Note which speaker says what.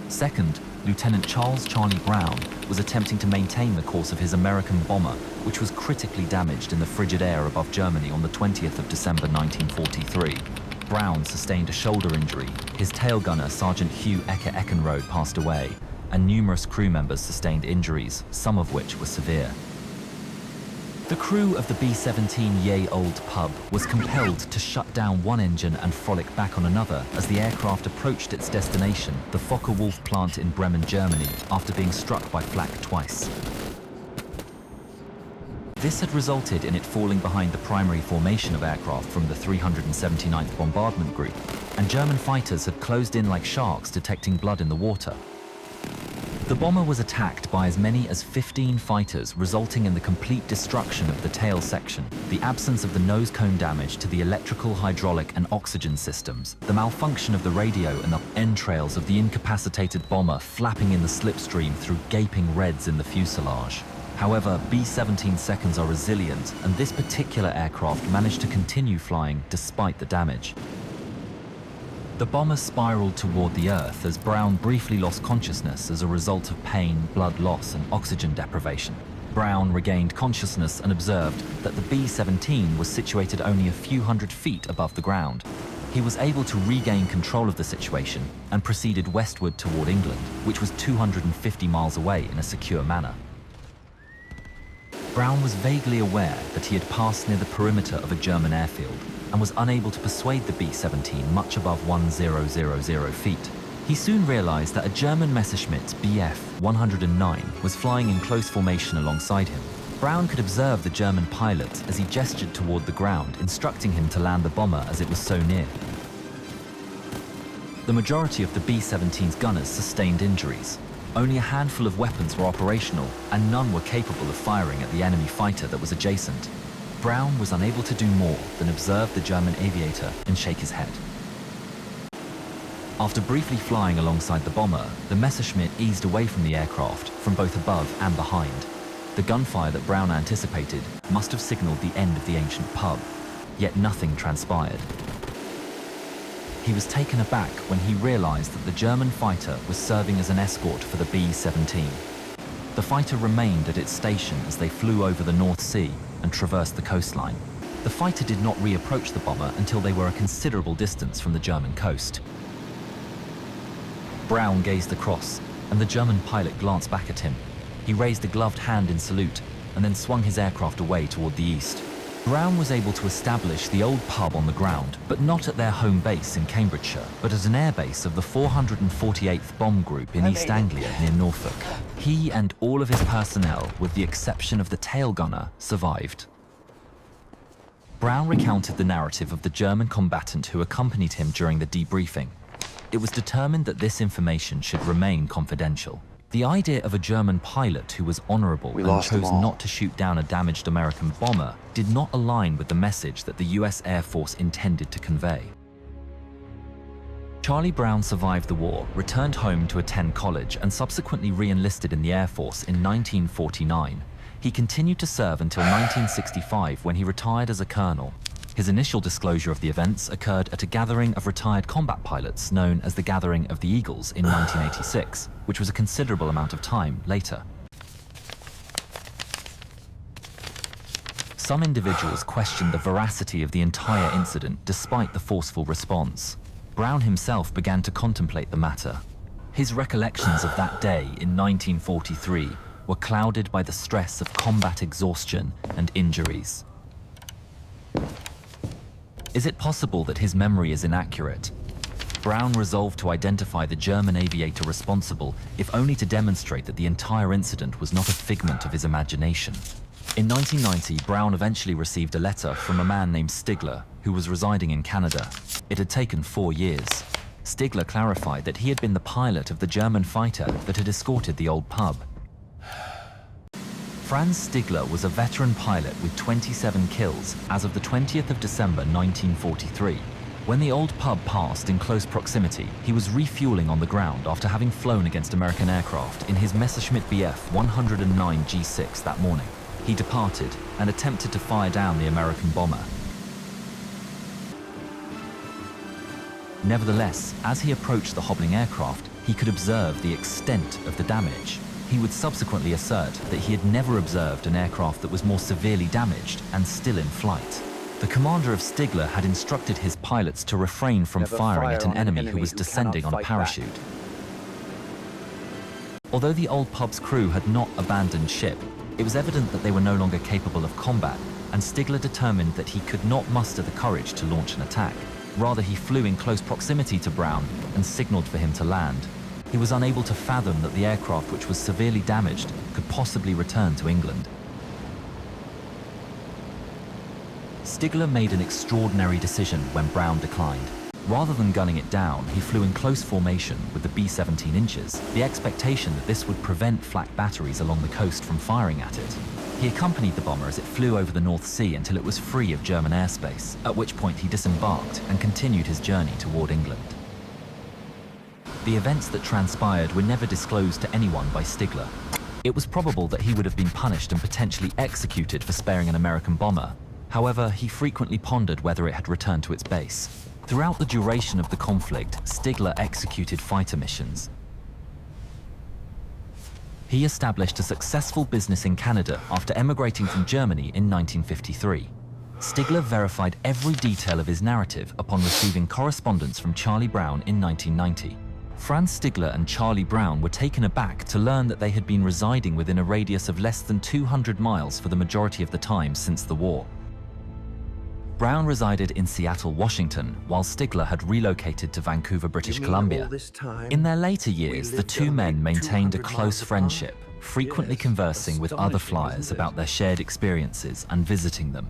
Speaker 1: Second, Lieutenant Charles Charlie Brown was attempting to maintain the course of his American bomber, which was critically damaged in the frigid air above Germany on the 20th of December 1943. Brown sustained a shoulder injury, his tail gunner Sergeant Hugh Eckenrode passed away, and numerous crew members sustained injuries, some of which were severe. The crew of the B-17 Ye Old Pub was compelled to shut down one engine and frolic back on another as the aircraft approached its destination, the Focke-Wulf plant in Bremen, Germany, after being struck by flak twice. This had resulted in it falling behind the primary formation of aircraft from the 379th Bombardment Group, and German fighters had closed in like sharks, detecting blood in the water. The bomber was attacked by as many as 15 fighters, resulting in the complete destruction of the tail section, the absence of the nose cone damage to the electrical, hydraulic and oxygen systems, the malfunction of the radio and the entrails of the incapacitated bomber flapping in the slipstream through gaping reds in the fuselage. However, B-17 seconds are resilient, and this particular aircraft managed to continue flying despite the damage. The bomber spiraled toward the Earth as Brown briefly lost consciousness as a result of pain, blood loss, and oxygen deprivation. Brown regained consciousness and observed that the B-17 was situated only a few hundred feet above the ground. He was able to regain control of the situation and proceeded westward toward England, which was 250 miles away in a secure manner. Brown was vaguely aware that he had passed near the perimeter of a German airfield and was unable to persuade the B-17 much above 1000 feet. He soon realized that a German Messerschmitt Bf-109 was flying in close formation alongside him. Brown could observe the German pilot as he gestured toward the ground, instructing him to land the bomber as it was so near. The majority of the B-17's gunners sustained injuries. Only a handful of weapons were operational, and none were capable of firing at the enemy fighter that was adjacent. Brown was unable to do more than observe the German aviator and shake his head. After briefly flying alongside the bomber, the Messerschmitt eased away from the aircraft from both above and behind. The gunfire that Brown anticipated must have signaled the end of the ancient pub, yet nothing transpired. He was taken aback when he realized that the German fighter was serving as an escort for the B-17. The fighter remained at its station as they flew over the North Sea and traversed the coastline. The fighter did not reapproach the bomber until they were a considerable distance from the German coast. Brown gazed across, and the German pilot glanced back at him. He raised a gloved hand in salute and then swung his aircraft away toward the east. Brown was able to establish the old pub on the ground, but not at their home base in Cambridgeshire, but at an airbase of the 448th Bomb Group in East Anglia near Norfolk. He and all of his personnel, with the exception of the tail gunner, survived. Brown recounted the narrative of the German combatant who accompanied him during the debriefing. It was determined that this information should remain confidential. The idea of a German pilot who was honorable and chose not to shoot down a damaged American bomber did not align with the message that the US Air Force intended to convey. Charlie Brown survived the war, returned home to attend college, and subsequently re-enlisted in the Air Force in 1949. He continued to serve until 1965, when he retired as a colonel. His initial disclosure of the events occurred at a gathering of retired combat pilots known as the Gathering of the Eagles in 1986, which was a considerable amount of time later. Some individuals questioned the veracity of the entire incident despite the forceful response. Brown himself began to contemplate the matter. His recollections of that day in 1943 were clouded by the stress of combat exhaustion and injuries. Is it possible that his memory is inaccurate? Brown resolved to identify the German aviator responsible, if only to demonstrate that the entire incident was not a figment of his imagination. In 1990, Brown eventually received a letter from a man named Stigler, who was residing in Canada. It had taken 4 years. Stigler clarified that he had been the pilot of the German fighter that had escorted the old pub. Franz Stigler was a veteran pilot with 27 kills as of the 20th of December 1943. When the old pub passed in close proximity, he was refueling on the ground after having flown against American aircraft in his Messerschmitt Bf-109 G6 that morning. He departed and attempted to fire down the American bomber. Nevertheless, as he approached the hobbling aircraft, he could observe the extent of the damage. He would subsequently assert that he had never observed an aircraft that was more severely damaged and still in flight. The commander of Stigler had instructed his pilots to refrain from firing at an enemy who was descending on a parachute. Although the old pub's crew had not abandoned ship, it was evident that they were no longer capable of combat, and Stigler determined that he could not muster the courage to launch an attack. Rather, he flew in close proximity to Brown and signaled for him to land. He was unable to fathom that the aircraft, which was severely damaged, could possibly return to England. Stigler made an extraordinary decision when Brown declined. Rather than gunning it down, he flew in close formation with the B-17 inches, the expectation that this would prevent flak batteries along the coast from firing at it. He accompanied the bomber as it flew over the North Sea until it was free of German airspace, at which point he disembarked and continued his journey toward England. The events that transpired were never disclosed to anyone by Stigler. It was probable that he would have been punished and potentially executed for sparing an American bomber. However, he frequently pondered whether it had returned to its base. Throughout the duration of the conflict, Stigler executed fighter missions. He established a successful business in Canada after emigrating from Germany in 1953. Stigler verified every detail of his narrative upon receiving correspondence from Charlie Brown in 1990. Franz Stigler and Charlie Brown were taken aback to learn that they had been residing within a radius of less than 200 miles for the majority of the time since the war. Brown resided in Seattle, Washington, while Stigler had relocated to Vancouver, British Columbia. In their later years, the two men maintained a close friendship, frequently conversing with other flyers about their shared experiences and visiting them.